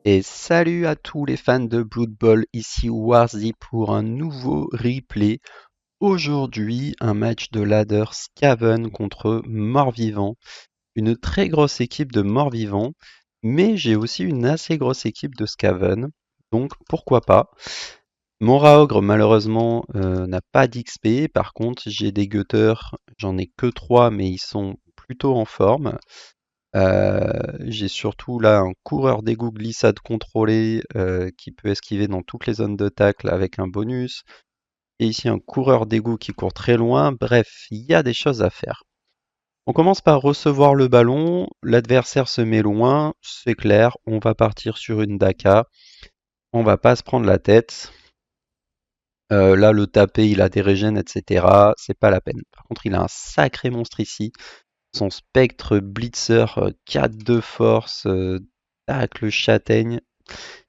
Et salut à tous les fans de Blood Bowl, ici Warzy pour un nouveau replay. Aujourd'hui, un match de ladder Skaven contre Mort-Vivant. Une très grosse équipe de Mort-Vivant, mais j'ai aussi une assez grosse équipe de Skaven, donc pourquoi pas. Mon Raogre, malheureusement, n'a pas d'XP. Par contre, j'ai des gutters, j'en ai que 3, mais ils sont plutôt en forme. J'ai surtout là un coureur d'égout glissade contrôlée qui peut esquiver dans toutes les zones de tacle avec un bonus. Et ici un coureur d'égout qui court très loin. Bref, il y a des choses à faire. On commence par recevoir le ballon. L'adversaire se met loin. C'est clair, on va partir sur une Daka. On va pas se prendre la tête. Là, le taper, il a des régènes, etc. C'est pas la peine. Par contre, il a un sacré monstre ici. Son spectre blitzer 4 de force, tacle châtaigne,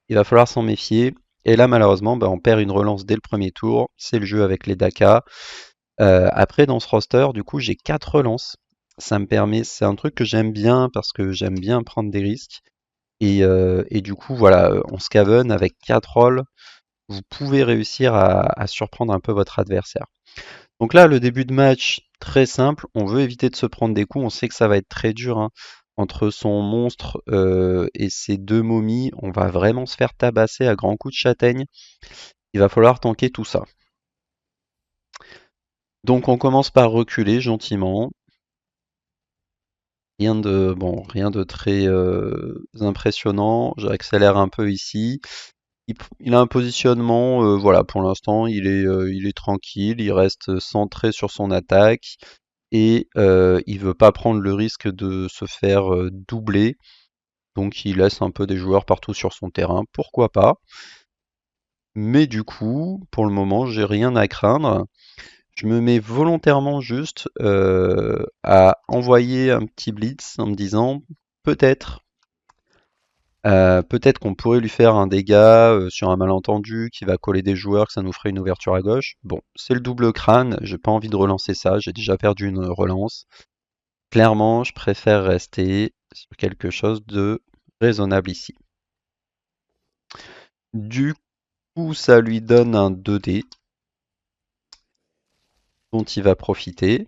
il va falloir s'en méfier. Et là, malheureusement, on perd une relance dès le premier tour. C'est le jeu avec les Daka. Après, dans ce roster, du coup, j'ai 4 relances. Ça me permet, c'est un truc que j'aime bien parce que j'aime bien prendre des risques. Et du coup, voilà, en Skaven, avec 4 rolls, vous pouvez réussir à surprendre un peu votre adversaire. Donc là, le début de match, très simple. On veut éviter de se prendre des coups. On sait que ça va être très dur, hein. Entre son monstre et ses deux momies, on va vraiment se faire tabasser à grands coups de châtaigne. Il va falloir tanker tout ça. Donc on commence par reculer gentiment. Rien de très impressionnant. J'accélère un peu ici. Il a un positionnement, voilà, pour l'instant, il est tranquille. Il reste centré sur son attaque. Et il veut pas prendre le risque de se faire doubler, donc il laisse un peu des joueurs partout sur son terrain, pourquoi pas. Mais du coup, pour le moment, j'ai rien à craindre. Je me mets volontairement juste à envoyer un petit blitz en me disant peut-être peut-être qu'on pourrait lui faire un dégât sur un malentendu qui va coller des joueurs, que ça nous ferait une ouverture à gauche. Bon, c'est le double crâne, j'ai pas envie de relancer ça, j'ai déjà perdu une relance. Clairement, je préfère rester sur quelque chose de raisonnable ici. Du coup, ça lui donne un 2D dont il va profiter.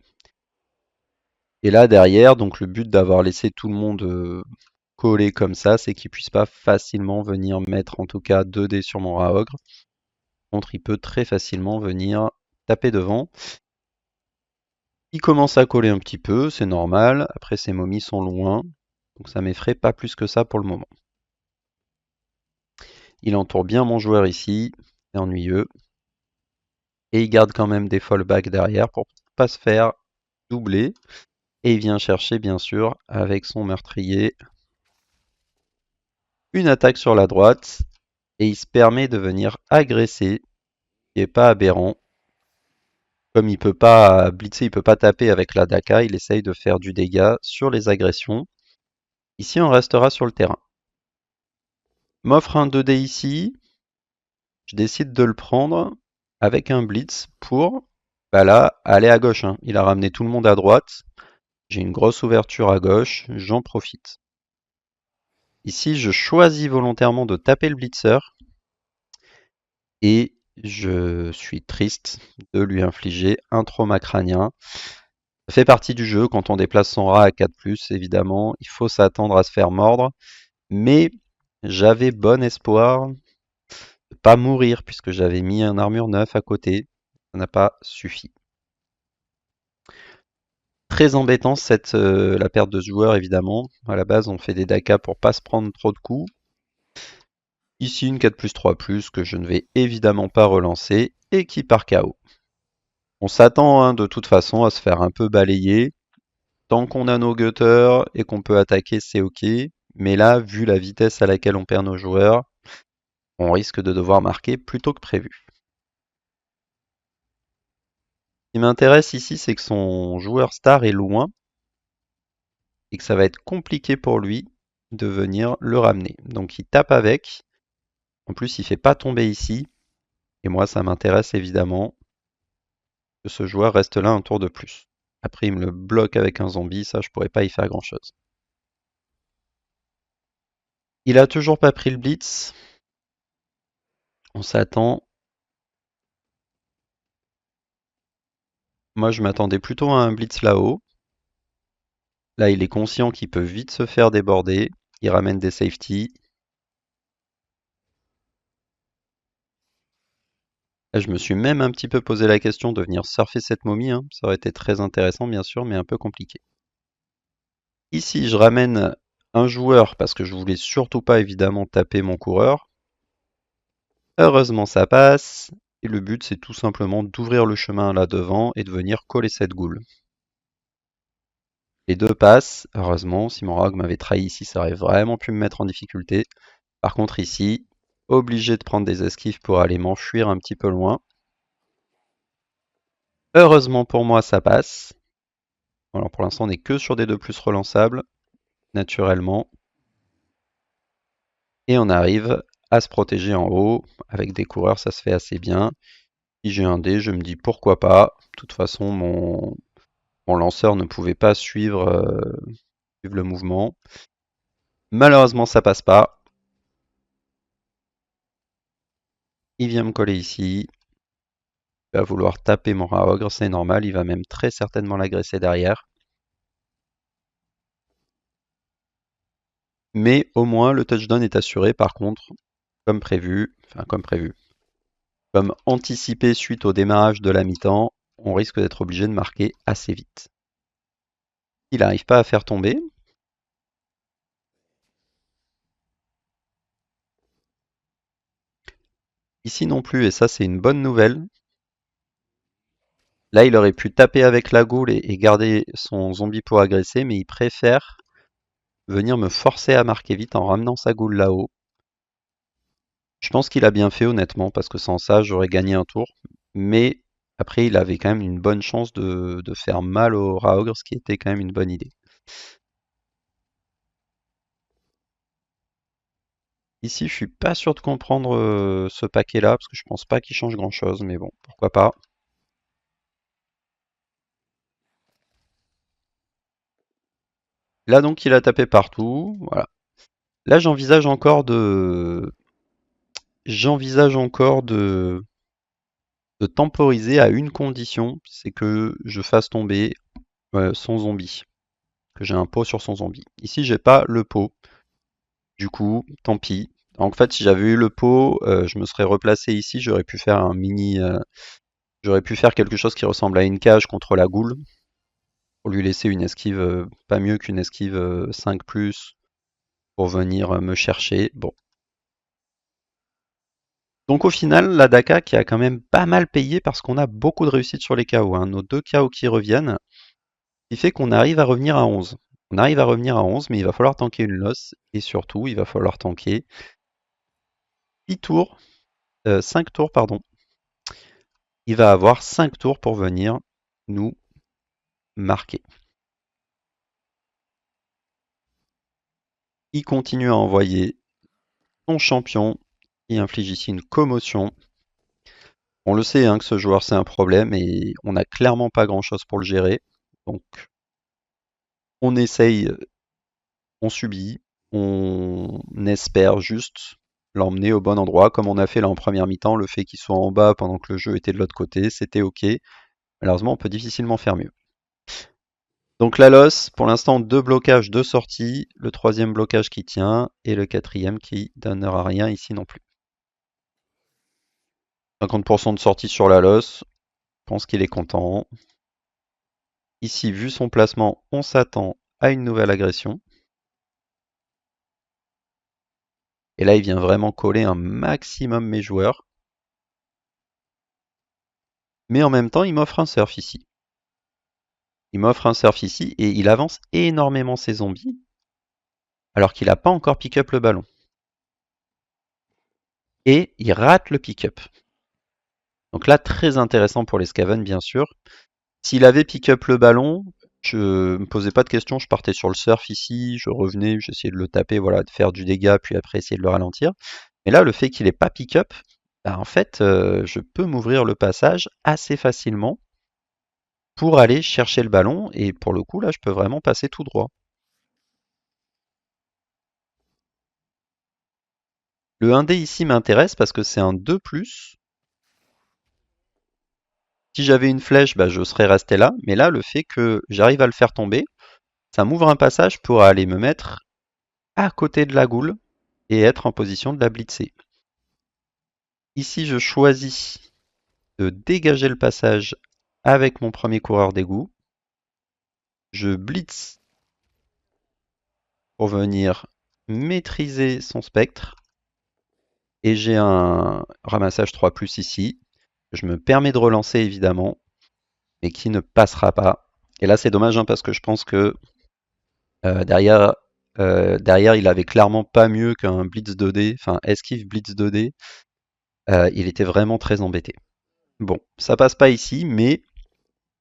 Et là, derrière, donc le but d'avoir laissé tout le monde collé comme ça, c'est qu'il puisse pas facilement venir mettre en tout cas 2D sur mon Raogre. Par contre, il peut très facilement venir taper devant. Il commence à coller un petit peu, c'est normal. Après, ses momies sont loin, donc ça m'effraie pas plus que ça pour le moment. Il entoure bien mon joueur ici, c'est ennuyeux. Et il garde quand même des fallbacks derrière pour pas se faire doubler. Et il vient chercher, bien sûr, avec son meurtrier, une attaque sur la droite. Et il se permet de venir agresser, ce qui n'est pas aberrant. Comme il peut pas blitzer, il peut pas taper avec la Daka, il essaye de faire du dégât sur les agressions. Ici, on restera sur le terrain. M'offre un 2D ici. Je décide de le prendre avec un blitz pour, là, aller à gauche, hein. Il a ramené tout le monde à droite. J'ai une grosse ouverture à gauche, j'en profite. Ici, je choisis volontairement de taper le blitzer et je suis triste de lui infliger un trauma crânien. Ça fait partie du jeu, quand on déplace son rat à 4+, évidemment, il faut s'attendre à se faire mordre, mais j'avais bon espoir de ne pas mourir puisque j'avais mis un armure 9 à côté, ça n'a pas suffi. Très embêtant la perte de ce joueur évidemment. À la base, on fait des Daka pour pas se prendre trop de coups. Ici, une 4+3+, que je ne vais évidemment pas relancer, et qui part KO. On s'attend de toute façon à se faire un peu balayer. Tant qu'on a nos gutters et qu'on peut attaquer, c'est ok. Mais là, vu la vitesse à laquelle on perd nos joueurs, on risque de devoir marquer plus tôt que prévu. Ce qui m'intéresse ici, c'est que son joueur star est loin, et que ça va être compliqué pour lui de venir le ramener. Donc il tape avec. En plus, il fait pas tomber ici. Et moi, ça m'intéresse évidemment que ce joueur reste là un tour de plus. Après, il me le bloque avec un zombie, ça, je pourrais pas y faire grand-chose. Il a toujours pas pris le blitz. On s'attend. Moi, je m'attendais plutôt à un blitz là-haut. Là, il est conscient qu'il peut vite se faire déborder. Il ramène des safeties. Là, je me suis même un petit peu posé la question de venir surfer cette momie, hein. Ça aurait été très intéressant, bien sûr, mais un peu compliqué. Ici, je ramène un joueur parce que je voulais surtout pas évidemment taper mon coureur. Heureusement, ça passe. Et le but, c'est tout simplement d'ouvrir le chemin là devant et de venir coller cette goule. Les deux passent. Heureusement, si mon rogue m'avait trahi ici, ça aurait vraiment pu me mettre en difficulté. Par contre, ici, obligé de prendre des esquives pour aller m'enfuir un petit peu loin. Heureusement pour moi, ça passe. Alors pour l'instant, on n'est que sur des 2 plus relançables, naturellement. Et on arrive à se protéger en haut. Avec des coureurs, ça se fait assez bien. Si j'ai un dé, je me dis pourquoi pas. De toute façon, mon lanceur ne pouvait pas suivre le mouvement. Malheureusement, ça passe pas. Il vient me coller ici. Il va vouloir taper mon rat ogre, c'est normal. Il va même très certainement l'agresser derrière. Mais au moins, le touchdown est assuré par contre, comme anticipé suite au démarrage de la mi-temps, on risque d'être obligé de marquer assez vite. Il n'arrive pas à faire tomber. Ici non plus, et ça c'est une bonne nouvelle. Là, il aurait pu taper avec la goule et garder son zombie pour agresser, mais il préfère venir me forcer à marquer vite en ramenant sa goule là-haut. Je pense qu'il a bien fait honnêtement, parce que sans ça, j'aurais gagné un tour. Mais après, il avait quand même une bonne chance de faire mal au Raogre, ce qui était quand même une bonne idée. Ici, je suis pas sûr de comprendre ce paquet-là, parce que je pense pas qu'il change grand-chose, mais bon, pourquoi pas. Là donc, il a tapé partout, voilà. Là, j'envisage encore de temporiser à une condition, c'est que je fasse tomber son zombie, que j'ai un pot sur son zombie. Ici, j'ai pas le pot, du coup, tant pis. En fait, si j'avais eu le pot, je me serais replacé ici, j'aurais pu faire quelque chose qui ressemble à une cage contre la goule, pour lui laisser une esquive, pas mieux qu'une esquive 5+, pour venir me chercher. Bon. Donc au final, la Daka qui a quand même pas mal payé parce qu'on a beaucoup de réussite sur les KO, hein. Nos 2 KO qui reviennent, qui fait qu'on arrive à revenir à 11. On arrive à revenir à 11, mais il va falloir tanker une loss, et surtout, il va falloir tanker 6 tours, 5 tours, pardon. Il va avoir 5 tours pour venir nous marquer. Il continue à envoyer son champion, qui inflige ici une commotion. On le sait hein, que ce joueur c'est un problème et on n'a clairement pas grand chose pour le gérer. Donc on essaye, on subit, on espère juste l'emmener au bon endroit, comme on a fait là en première mi-temps. Le fait qu'il soit en bas pendant que le jeu était de l'autre côté, c'était ok. Malheureusement, on peut difficilement faire mieux. Donc la loss, pour l'instant, 2 blocages, 2 sorties, le troisième blocage qui tient et le quatrième qui donnera rien ici non plus. 50% de sortie sur la loss, je pense qu'il est content. Ici, vu son placement, on s'attend à une nouvelle agression. Et là, il vient vraiment coller un maximum mes joueurs. Mais en même temps, il m'offre un surf ici. Il m'offre un surf ici et il avance énormément ses zombies alors qu'il n'a pas encore pick-up le ballon. Et il rate le pick-up. Donc là, très intéressant pour les Scaven, bien sûr. S'il avait pick-up le ballon, je me posais pas de questions, je partais sur le surf ici, je revenais, j'essayais de le taper, voilà, de faire du dégât, puis après essayer de le ralentir. Mais là, le fait qu'il n'ait pas pick-up, bah, en fait, je peux m'ouvrir le passage assez facilement pour aller chercher le ballon, et pour le coup, là, je peux vraiment passer tout droit. Le 1D ici m'intéresse parce que c'est un 2+. Si j'avais une flèche, bah, je serais resté là. Mais là, le fait que j'arrive à le faire tomber, ça m'ouvre un passage pour aller me mettre à côté de la goule et être en position de la blitzer. Ici, je choisis de dégager le passage avec mon premier coureur d'égout. Je blitz pour venir maîtriser son spectre. Et j'ai un ramassage 3+ ici. Je me permets de relancer évidemment, mais qui ne passera pas. Et là, c'est dommage hein, parce que je pense que derrière, derrière, il avait clairement pas mieux qu'un Blitz 2D, enfin esquive Blitz 2D. Il était vraiment très embêté. Bon, ça passe pas ici, mais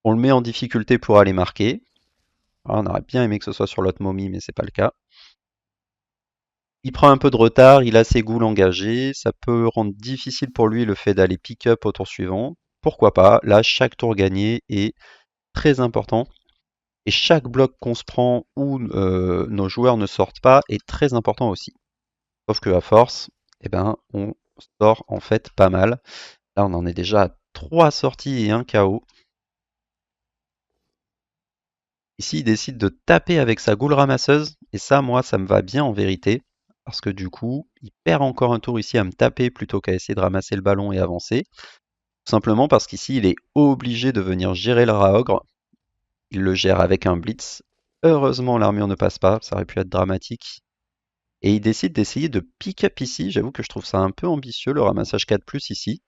on le met en difficulté pour aller marquer. Alors, on aurait bien aimé que ce soit sur l'autre momie, mais c'est pas le cas. Il prend un peu de retard, il a ses goules engagées, ça peut rendre difficile pour lui le fait d'aller pick-up au tour suivant. Pourquoi pas? Là, chaque tour gagné est très important. Et chaque bloc qu'on se prend où nos joueurs ne sortent pas est très important aussi. Sauf que à force, eh ben, on sort en fait pas mal. Là, on en est déjà à 3 sorties et un KO. Ici, il décide de taper avec sa goule ramasseuse. Et ça, moi, ça me va bien en vérité. Parce que du coup, il perd encore un tour ici à me taper plutôt qu'à essayer de ramasser le ballon et avancer. Tout simplement parce qu'ici, il est obligé de venir gérer le Raogre. Il le gère avec un blitz. Heureusement, l'armure ne passe pas. Ça aurait pu être dramatique. Et il décide d'essayer de pick-up ici. J'avoue que je trouve ça un peu ambitieux, le ramassage 4+ ici.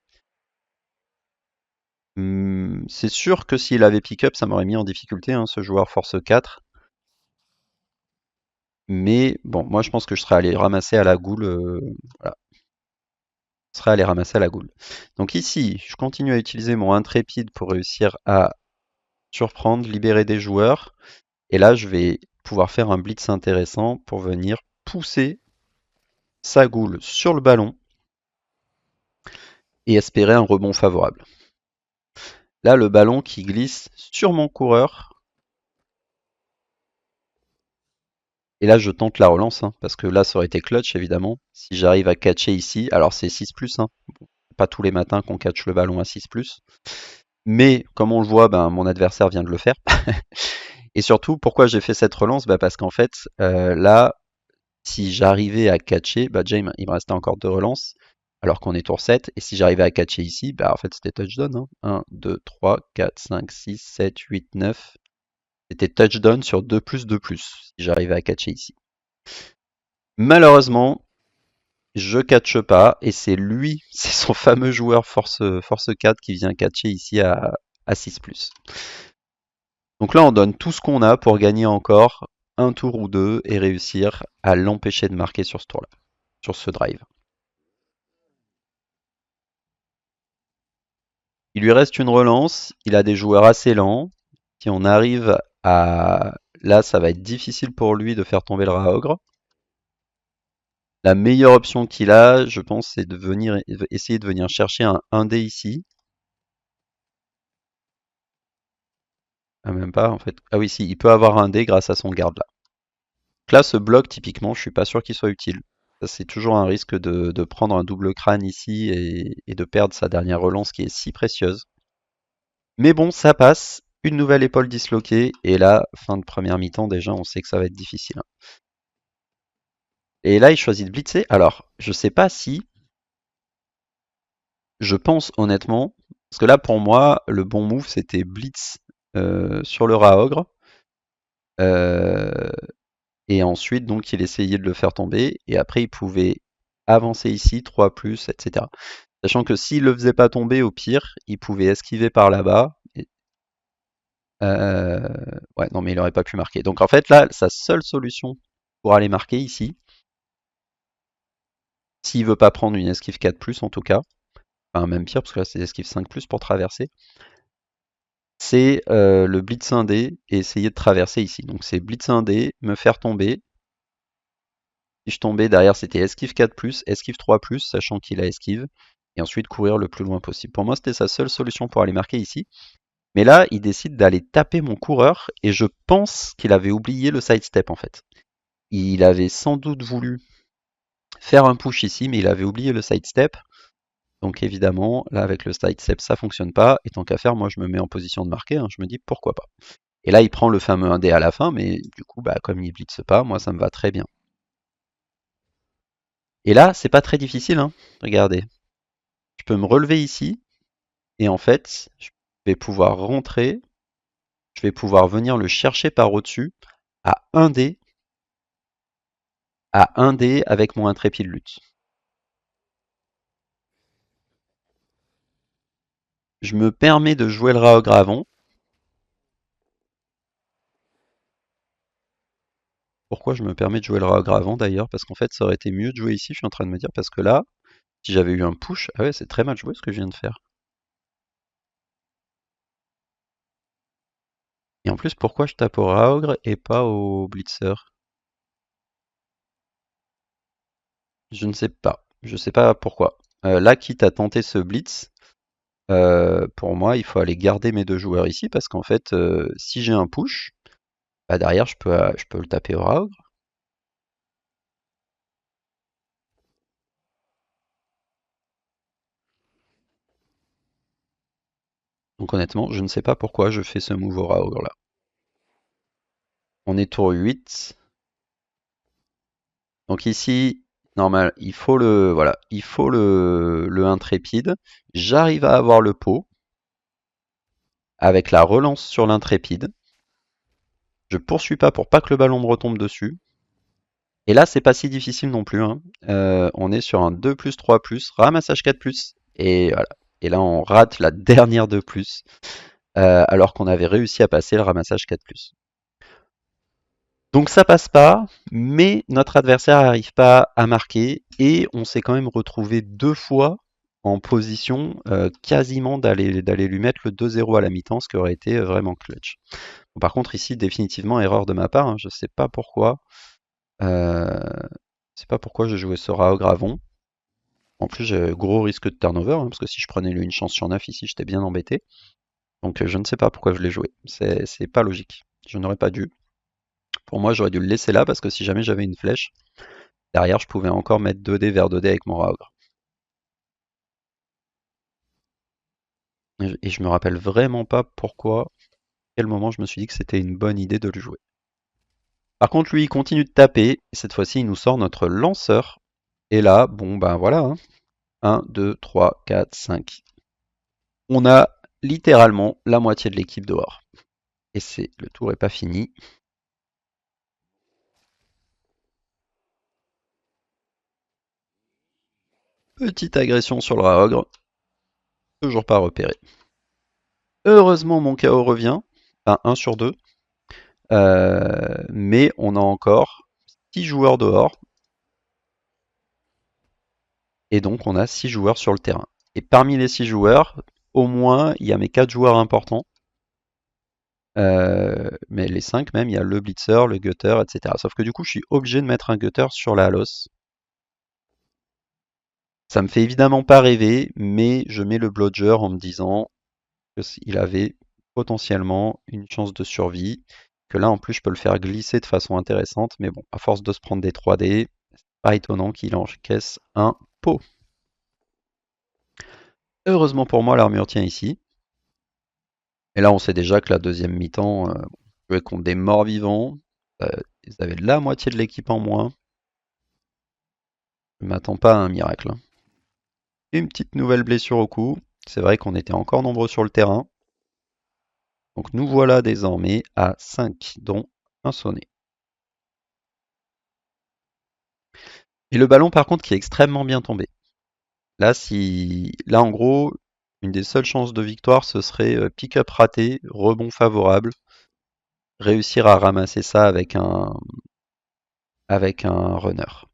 C'est sûr que s'il avait pick-up, ça m'aurait mis en difficulté, hein, ce joueur force 4. Mais bon, moi je pense que je serais allé ramasser à la goule. Voilà, je serais allé ramasser à la goule. Donc ici, je continue à utiliser mon intrépide pour réussir à surprendre, libérer des joueurs. Et là, je vais pouvoir faire un blitz intéressant pour venir pousser sa goule sur le ballon et espérer un rebond favorable. Là, le ballon qui glisse sur mon coureur. Et là, je tente la relance, hein, parce que là, ça aurait été clutch, évidemment. Si j'arrive à catcher ici, alors c'est 6+, hein. Bon, pas tous les matins qu'on catch le ballon à 6+. Mais, comme on le voit, ben, mon adversaire vient de le faire. Et surtout, pourquoi j'ai fait cette relance? Bah, parce qu'en fait, là, si j'arrivais à catcher, bah, déjà, il me restait encore 2 relances, alors qu'on est tour 7. Et si j'arrivais à catcher ici, bah, en fait, c'était touchdown, hein. 1, 2, 3, 4, 5, 6, 7, 8, 9. C'était touchdown sur 2+2+, si j'arrivais à catcher ici. Malheureusement, je catche pas, et c'est lui, c'est son fameux joueur force 4 qui vient catcher ici à 6+. Donc là, on donne tout ce qu'on a pour gagner encore un tour ou deux et réussir à l'empêcher de marquer sur ce tour-là, sur ce drive. Il lui reste une relance, il a des joueurs assez lents. Si on arrive à... Là, ça va être difficile pour lui de faire tomber le Raogre. La meilleure option qu'il a, je pense, c'est de venir essayer de venir chercher un 1D ici. Ah, même pas, en fait. Ah oui, si, il peut avoir un D grâce à son garde là. Donc là, ce bloc, typiquement, je suis pas sûr qu'il soit utile. Ça, c'est toujours un risque de prendre un double crâne ici et de perdre sa dernière relance qui est si précieuse. Mais bon, ça passe. Une nouvelle épaule disloquée. Et là, fin de première mi-temps, déjà, on sait que ça va être difficile, hein. Et là, il choisit de blitzer. Alors, je sais pas si... Je pense honnêtement... Parce que là, pour moi, le bon move, c'était blitz sur le Raogre. Et ensuite, donc, il essayait de le faire tomber. Et après, il pouvait avancer ici, 3+, etc. Sachant que s'il le faisait pas tomber, au pire, il pouvait esquiver par là-bas. Ouais, non, mais il aurait pas pu marquer. Donc en fait, là, sa seule solution pour aller marquer ici, s'il veut pas prendre une esquive 4+, en tout cas, enfin même pire, parce que là, c'est esquive 5+ pour traverser, c'est le blitz 1D et essayer de traverser ici. Donc c'est blitz 1D, me faire tomber. Si je tombais, derrière, c'était esquive 4+, esquive 3+, sachant qu'il a esquive, et ensuite courir le plus loin possible. Pour moi, c'était sa seule solution pour aller marquer ici. Mais là, il décide d'aller taper mon coureur, et je pense qu'il avait oublié le sidestep, en fait. Il avait sans doute voulu faire un push ici, mais il avait oublié le sidestep. Donc évidemment, là avec le sidestep, ça fonctionne pas. Et tant qu'à faire, moi je me mets en position de marquer, hein, je me dis pourquoi pas. Et là, il prend le fameux 1D à la fin, mais du coup, bah, comme il blitz pas, moi ça me va très bien. Et là, c'est pas très difficile, hein. Regardez. Je peux me relever ici, et en fait, je vais pouvoir rentrer, je vais pouvoir venir le chercher par au-dessus à 1D, avec mon intrépide lutte. Je me permets de jouer le Raogr avant. Pourquoi je me permets de jouer le Raogr avant d'ailleurs? Parce qu'en fait, ça aurait été mieux de jouer ici, je suis en train de me dire, parce que là, si j'avais eu un push, ah ouais, c'est très mal joué ce que je viens de faire. Et en plus, pourquoi je tape au Raogr et pas au Blitzer? Je ne sais pas. Je sais pas pourquoi. Là, quitte à tenter ce Blitz, pour moi, il faut aller garder mes deux joueurs ici, parce qu'en fait, si j'ai un push, bah derrière, je peux le taper au Raogr. Donc honnêtement, je ne sais pas pourquoi je fais ce move au Raogr là. On est tour 8. Donc ici, normal, il faut voilà, il faut le intrépide. J'arrive à avoir le pot avec la relance sur l'intrépide. Je poursuis pas pour pas que le ballon me retombe dessus. Et là, c'est pas si difficile non plus, hein. On est sur un 2 plus 3 plus, ramassage 4 plus. Et voilà. Et là, on rate la dernière 2 plus, alors qu'on avait réussi à passer le ramassage 4 plus. Donc ça passe pas, mais notre adversaire n'arrive pas à marquer et on s'est quand même retrouvé deux fois en position quasiment d'aller lui mettre le 2-0 à la mi-temps, ce qui aurait été vraiment clutch. Bon, par contre ici définitivement erreur de ma part, hein, je sais pas pourquoi. Euh, je sais pas pourquoi j'ai joué ce Raogr avant. En plus j'ai gros risque de turnover, hein, parce que si je prenais lui une chance sur 9 ici, j'étais bien embêté. Donc je ne sais pas pourquoi je l'ai joué. C'est pas logique. Je n'aurais pas dû. Pour moi, j'aurais dû le laisser là parce que si jamais j'avais une flèche, derrière, je pouvais encore mettre 2D vers 2D avec mon Raogr. Et je me rappelle vraiment pas pourquoi, à quel moment je me suis dit que c'était une bonne idée de le jouer. Par contre, lui, il continue de taper. Et cette fois-ci, il nous sort notre lanceur. Et là, bon, ben voilà, hein. 1, 2, 3, 4, 5. On a littéralement la moitié de l'équipe dehors. Et le tour est pas fini. Petite agression sur le Raogr. Toujours pas repéré. Heureusement, mon KO revient. Enfin, 1 sur 2. Mais on a encore 6 joueurs dehors. Et donc on a 6 joueurs sur le terrain. Et parmi les 6 joueurs, au moins, il y a mes 4 joueurs importants. Mais les 5 même, il y a le blitzer, le gutter, etc. Sauf que du coup, je suis obligé de mettre un gutter sur la Halos. Ça me fait évidemment pas rêver, mais je mets le blodger en me disant qu'il avait potentiellement une chance de survie. Que là, en plus, je peux le faire glisser de façon intéressante. Mais bon, à force de se prendre des 3D, c'est pas étonnant qu'il encaisse un pot. Heureusement pour moi, l'armure tient ici. Et là, on sait déjà que la deuxième mi-temps, jouait contre des morts vivants. Ils avaient la moitié de l'équipe en moins. Je ne m'attends pas à un miracle, hein. Une petite nouvelle blessure au cou. C'est vrai qu'on était encore nombreux sur le terrain. Donc nous voilà désormais à 5, dont un sonné. Et le ballon, par contre, qui est extrêmement bien tombé. Là, en gros, une des seules chances de victoire, ce serait pick-up raté, rebond favorable, réussir à ramasser ça avec un runner.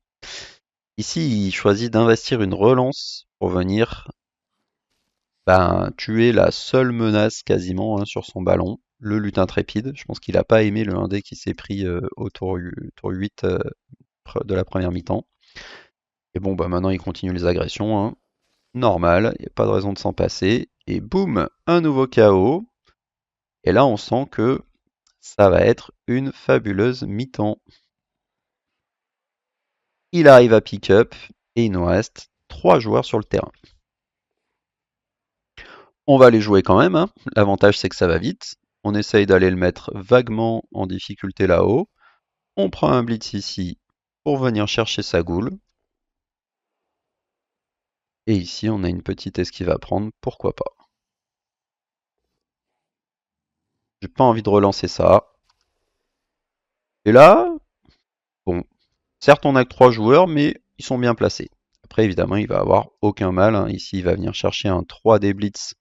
Ici, il choisit d'investir une relance pour venir tuer la seule menace quasiment, hein, sur son ballon, le lutin intrépide. Je pense qu'il n'a pas aimé le 1D qui s'est pris au tour 8 de la première mi-temps. Et bon, bah maintenant il continue les agressions, hein. Normal, il n'y a pas de raison de s'en passer. Et boum, un nouveau KO. Et là, on sent que ça va être une fabuleuse mi-temps. Il arrive à pick-up et il nous reste 3 joueurs sur le terrain. On va les jouer quand même, hein. L'avantage c'est que ça va vite. On essaye d'aller le mettre vaguement en difficulté là-haut. On prend un blitz ici pour venir chercher sa goule. Et ici on a une petite esquive à prendre, pourquoi pas. J'ai pas envie de relancer ça. Et là, bon, certes on a que 3 joueurs, mais ils sont bien placés. Après évidemment il va avoir aucun mal, hein. Ici il va venir chercher un 3D blitz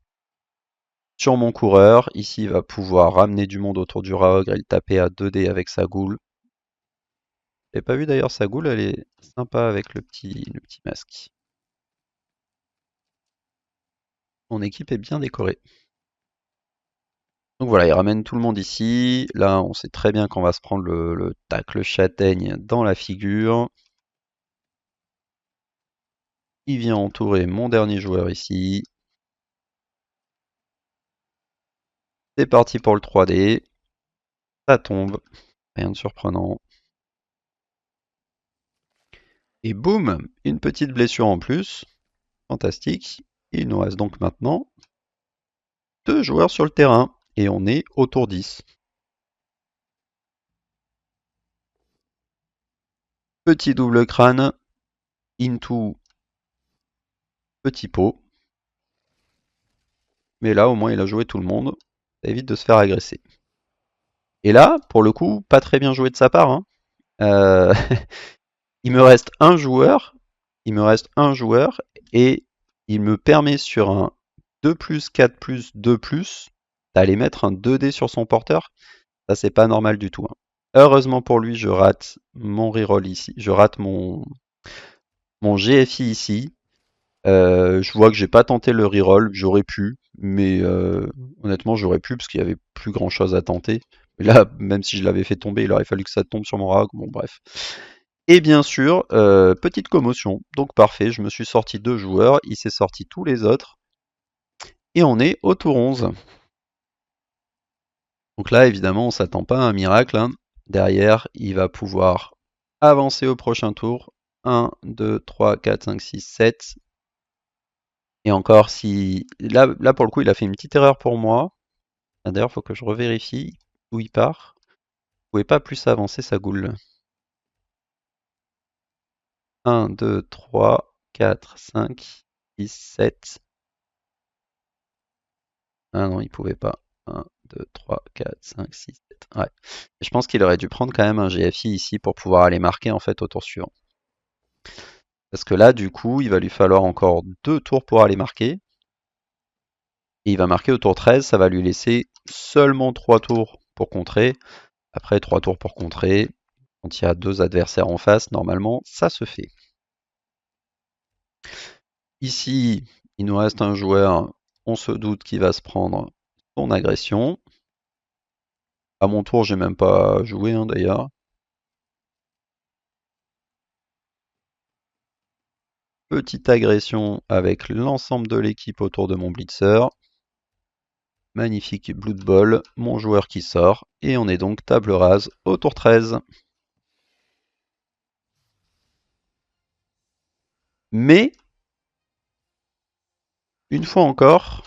sur mon coureur. Ici il va pouvoir ramener du monde autour du Raogre et le taper à 2D avec sa goule. J'ai pas vu d'ailleurs sa goule, elle est sympa avec le petit masque. Mon équipe est bien décorée. Donc voilà, il ramène tout le monde ici. Là, on sait très bien qu'on va se prendre le tacle châtaigne dans la figure. Il vient entourer mon dernier joueur ici. C'est parti pour le 3D. Ça tombe. Rien de surprenant. Et boum, une petite blessure en plus. Fantastique. Il nous reste donc maintenant 2 joueurs sur le terrain. Et on est au tour 10. Petit double crâne. Into petit pot. Mais là, au moins, il a joué tout le monde. Ça évite de se faire agresser. Et là, pour le coup, pas très bien joué de sa part, hein. Euh, il me reste un joueur. Il me reste un joueur. Et il me permet sur un 2+, 4+, 2+, d'aller mettre un 2D sur son porteur. Ça, c'est pas normal du tout, hein. Heureusement pour lui, je rate mon reroll ici. Je rate mon GFI ici. Je vois que j'ai pas tenté le reroll, j'aurais pu, mais honnêtement j'aurais pu parce qu'il y avait plus grand chose à tenter. Mais là, même si je l'avais fait tomber, il aurait fallu que ça tombe sur mon rag. Bon, bref. Et bien sûr, petite commotion. Donc parfait, je me suis sorti 2 joueurs, il s'est sorti tous les autres, et on est au tour 11. Donc là, évidemment, on s'attend pas à un miracle, hein. Derrière, il va pouvoir avancer au prochain tour. 1, 2, 3, 4, 5, 6, 7. Et encore, si là pour le coup, il a fait une petite erreur pour moi. Ah, d'ailleurs, il faut que je revérifie où il part. Vous pouvez pas plus avancer sa goule. 1, 2, 3, 4, 5, 6, 7. Ah non, il pouvait pas. 1, 2, 3, 4, 5, 6, 7. Ouais. Et je pense qu'il aurait dû prendre quand même un GFI ici pour pouvoir aller marquer en fait au tour suivant. Parce que là, du coup, il va lui falloir encore 2 tours pour aller marquer. Et il va marquer au tour 13, ça va lui laisser seulement 3 tours pour contrer. Après 3 tours pour contrer, quand il y a 2 adversaires en face, normalement, ça se fait. Ici, il nous reste un joueur, on se doute qu'il va se prendre son agression. À mon tour, j'ai même pas joué, hein, d'ailleurs. Petite agression avec l'ensemble de l'équipe autour de mon blitzer. Magnifique Blood Ball, mon joueur qui sort. Et on est donc table rase au tour 13. Mais, une fois encore,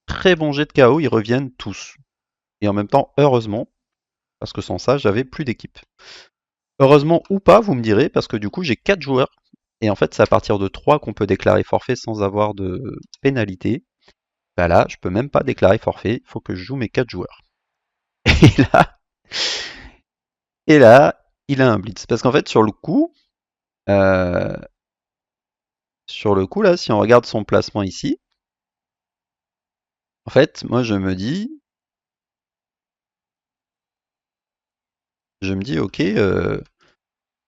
très bon jet de KO, ils reviennent tous. Et en même temps, heureusement, parce que sans ça, j'avais plus d'équipe. Heureusement ou pas, vous me direz, parce que du coup, j'ai 4 joueurs. Et en fait, c'est à partir de 3 qu'on peut déclarer forfait sans avoir de pénalité. Bah là, je peux même pas déclarer forfait, il faut que je joue mes 4 joueurs. Et là, et là, il a un blitz. Parce qu'en fait, euh, sur le coup, là, si on regarde son placement ici, en fait, moi, je me dis, ok,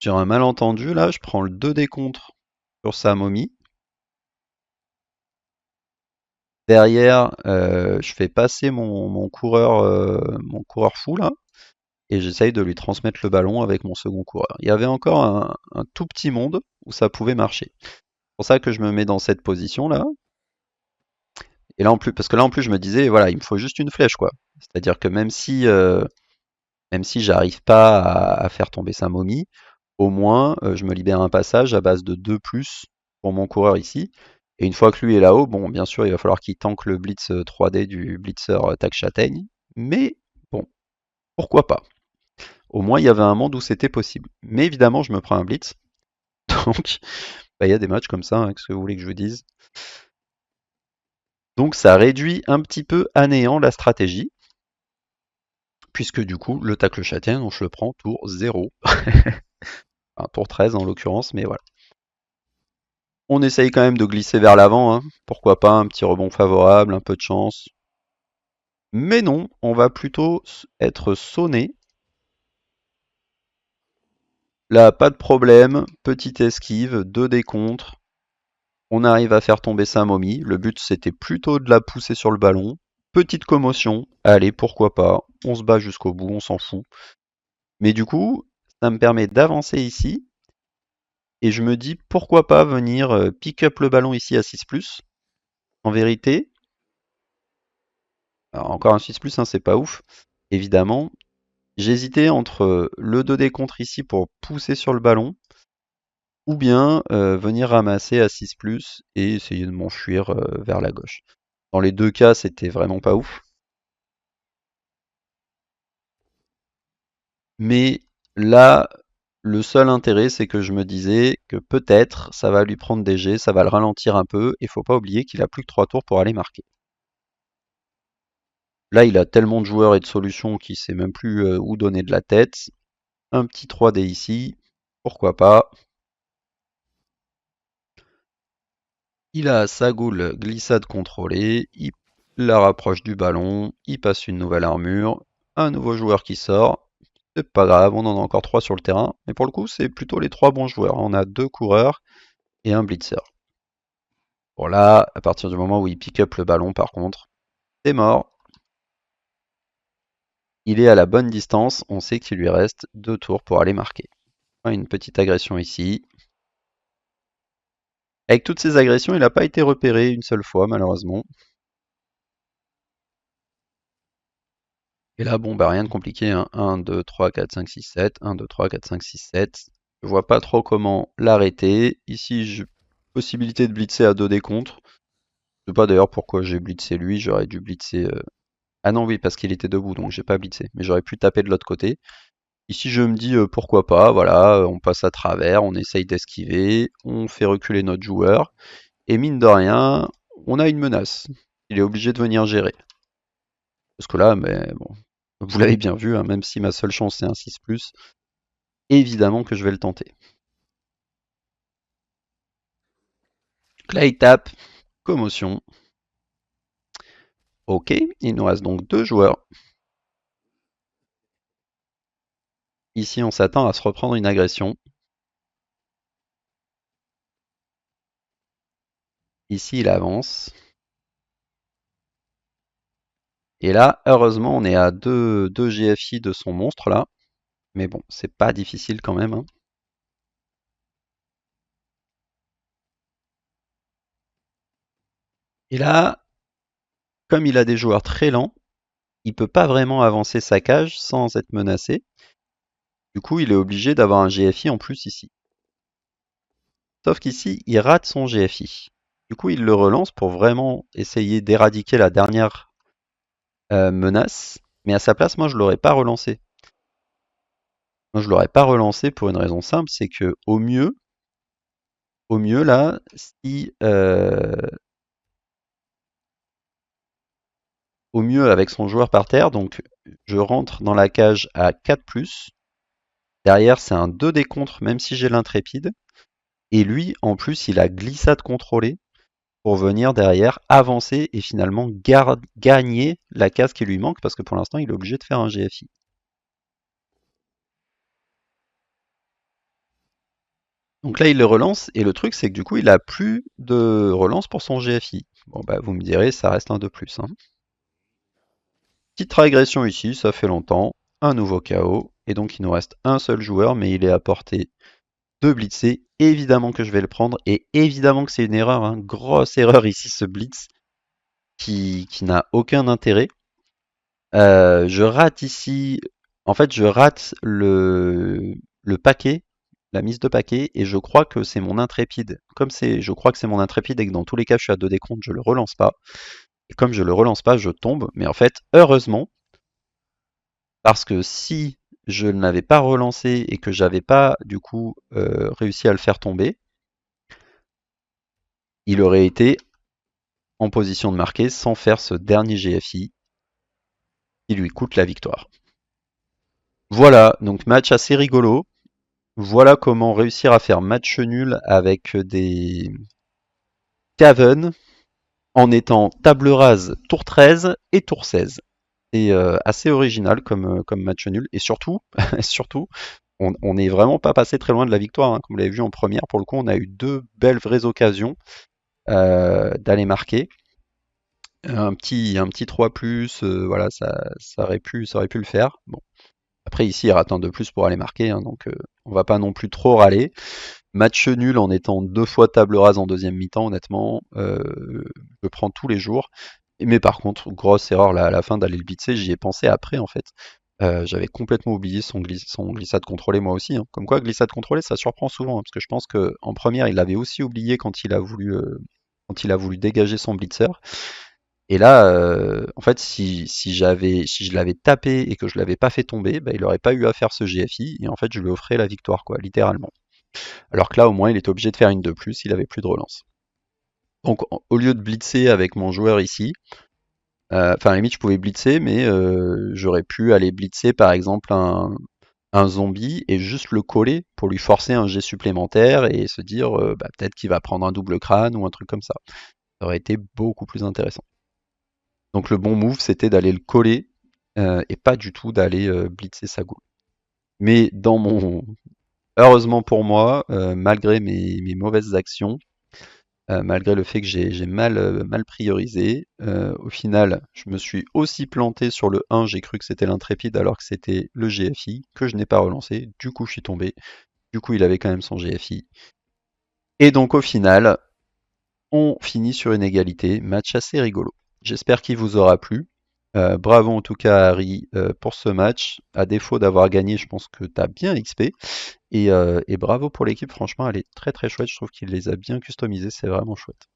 j'ai un malentendu, là, je prends le 2D contre sur sa momie. Derrière, je fais passer mon coureur fou, là, et j'essaye de lui transmettre le ballon avec mon second coureur. Il y avait encore un tout petit monde où ça pouvait marcher. C'est pour ça que je me mets dans cette position-là. Et là, en plus, parce que là, en plus, je me disais, voilà, il me faut juste une flèche, quoi. C'est-à-dire que même si j'arrive pas à faire tomber sa momie, au moins je me libère un passage à base de 2+ pour mon coureur ici. Et une fois que lui est là-haut, bon, bien sûr, il va falloir qu'il tank le blitz 3D du blitzer Tac Châtaigne. Mais bon, pourquoi pas? Au moins, il y avait un monde où c'était possible. Mais évidemment, je me prends un blitz. Donc, bah, il y a des matchs comme ça, hein, qu'est-ce que vous voulez que je vous dise? Donc, ça réduit un petit peu à néant la stratégie, puisque du coup, le tacle châtaigne, on je le prends tour 0. Enfin, tour 13 en l'occurrence, mais voilà. On essaye quand même de glisser vers l'avant, hein. Pourquoi pas un petit rebond favorable, un peu de chance. Mais non, on va plutôt être sonné. Là, pas de problème, petite esquive, 2 décomptes. On arrive à faire tomber sa momie. Le but, c'était plutôt de la pousser sur le ballon. Petite commotion. Allez, pourquoi pas. On se bat jusqu'au bout, on s'en fout. Mais du coup, ça me permet d'avancer ici. Et je me dis, pourquoi pas venir pick up le ballon ici à 6+. En vérité, alors encore un 6+, hein, c'est pas ouf. Évidemment, j'hésitais entre le 2D contre ici pour pousser sur le ballon, ou bien venir ramasser à 6+, et essayer de m'enfuir vers la gauche. Dans les deux cas, c'était vraiment pas ouf. Mais là, le seul intérêt, c'est que je me disais que peut-être ça va lui prendre des jets, ça va le ralentir un peu, et faut pas oublier qu'il a plus que 3 tours pour aller marquer. Là, il a tellement de joueurs et de solutions qu'il sait même plus où donner de la tête. Un petit 3D ici, pourquoi pas. Il a sa goule glissade contrôlée, il la rapproche du ballon, il passe une nouvelle armure, un nouveau joueur qui sort. C'est pas grave, on en a encore 3 sur le terrain, mais pour le coup, c'est plutôt les 3 bons joueurs. On a 2 coureurs et un blitzer. Bon là, à partir du moment où il pick up le ballon, par contre, c'est mort. Il est à la bonne distance, on sait qu'il lui reste 2 tours pour aller marquer. Une petite agression ici. Avec toutes ces agressions, il n'a pas été repéré une seule fois, malheureusement. Et là, bon, bah rien de compliqué, hein. 1, 2, 3, 4, 5, 6, 7. 1, 2, 3, 4, 5, 6, 7. Je vois pas trop comment l'arrêter. Ici, possibilité de blitzer à 2 décomptes. Je sais pas d'ailleurs pourquoi j'ai blitzé lui, j'aurais dû blitzer... Ah non, oui, parce qu'il était debout, donc j'ai pas blitzé. Mais j'aurais pu taper de l'autre côté. Ici, je me dis pourquoi pas, voilà, on passe à travers, on essaye d'esquiver, on fait reculer notre joueur. Et mine de rien, on a une menace. Il est obligé de venir gérer. Parce que là, mais bon, vous l'avez bien vu, hein, même si ma seule chance c'est un 6+, évidemment que je vais le tenter. Donc là, il tape, commotion. Ok, il nous reste donc 2 joueurs. Ici, on s'attend à se reprendre une agression. Ici, il avance. Et là, heureusement, on est à 2 GFI de son monstre là. Mais bon, c'est pas difficile quand même, hein. Et là, comme il a des joueurs très lents, il peut pas vraiment avancer sa cage sans être menacé. Du coup, il est obligé d'avoir un GFI en plus ici. Sauf qu'ici, il rate son GFI. Du coup, il le relance pour vraiment essayer d'éradiquer la dernière menace. Mais à sa place, moi, je l'aurais pas relancé. Moi, je l'aurais pas relancé pour une raison simple, c'est que au mieux là, si au mieux avec son joueur par terre, donc je rentre dans la cage à 4+. Derrière, c'est un 2 des contres, même si j'ai l'intrépide. Et lui, en plus, il a glissade contrôlée pour venir derrière, avancer et finalement gagner la case qui lui manque, parce que pour l'instant, il est obligé de faire un GFI. Donc là, il le relance, et le truc, c'est que du coup, il a plus de relance pour son GFI. Bon, bah, vous me direz, ça reste un de plus, hein. Petite régression ici, ça fait longtemps. Un nouveau KO, et donc il nous reste un seul joueur, mais il est à portée de blitzer. Évidemment que je vais le prendre, et évidemment que c'est une erreur, hein. Grosse erreur ici, ce blitz, qui n'a aucun intérêt. Je rate ici, en fait, je rate le paquet la mise de paquet, et je crois que c'est mon intrépide. Je crois que c'est mon intrépide et que dans tous les cas je suis à 2 décomptes, je le relance pas. Et comme je le relance pas, je tombe. Mais en fait, heureusement, parce que si je ne l'avais pas relancé et que j'avais pas du coup réussi à le faire tomber, il aurait été en position de marquer sans faire ce dernier GFI qui lui coûte la victoire. Voilà, donc match assez rigolo. Voilà comment réussir à faire match nul avec des Caven en étant table rase tour 13 et tour 16. C'est assez original comme match nul. Et surtout, surtout, on n'est vraiment pas passé très loin de la victoire, hein. Comme vous l'avez vu en première, pour le coup, on a eu deux belles vraies occasions d'aller marquer. Un petit 3 plus, voilà, ça aurait pu le faire. Bon. Après, ici, il rate un de plus pour aller marquer, hein, donc on va pas non plus trop râler. Match nul en étant 2 fois table rase en deuxième mi-temps, honnêtement, je prends tous les jours. Mais par contre, grosse erreur là, à la fin d'aller le blitzer, j'y ai pensé après en fait. J'avais complètement oublié son glissade contrôlée moi aussi, hein. Comme quoi, glissade contrôlée, ça surprend souvent, hein, parce que je pense qu'en première, il l'avait aussi oublié quand il a voulu dégager son blitzer. Et là, en fait, si je l'avais tapé et que je l'avais pas fait tomber, bah, il aurait pas eu à faire ce GFI, et en fait, je lui offrais la victoire, quoi, littéralement. Alors que là, au moins, il était obligé de faire une de plus, il avait plus de relance. Donc, au lieu de blitzer avec mon joueur ici, enfin, à la limite, je pouvais blitzer, mais j'aurais pu aller blitzer, par exemple, un zombie et juste le coller pour lui forcer un jet supplémentaire et se dire, bah, peut-être qu'il va prendre un double crâne ou un truc comme ça. Ça aurait été beaucoup plus intéressant. Donc, le bon move, c'était d'aller le coller et pas du tout d'aller blitzer sa goule. Mais heureusement pour moi, malgré mes mauvaises actions, malgré le fait que j'ai mal priorisé. Au final, je me suis aussi planté sur le 1, j'ai cru que c'était l'intrépide alors que c'était le GFI, que je n'ai pas relancé. Du coup, je suis tombé. Du coup, il avait quand même son GFI. Et donc, au final, on finit sur une égalité. Match assez rigolo. J'espère qu'il vous aura plu. Bravo en tout cas Harry pour ce match. À défaut d'avoir gagné, je pense que tu as bien XP. Et bravo pour l'équipe, franchement, elle est très très chouette. Je trouve qu'il les a bien customisés, c'est vraiment chouette.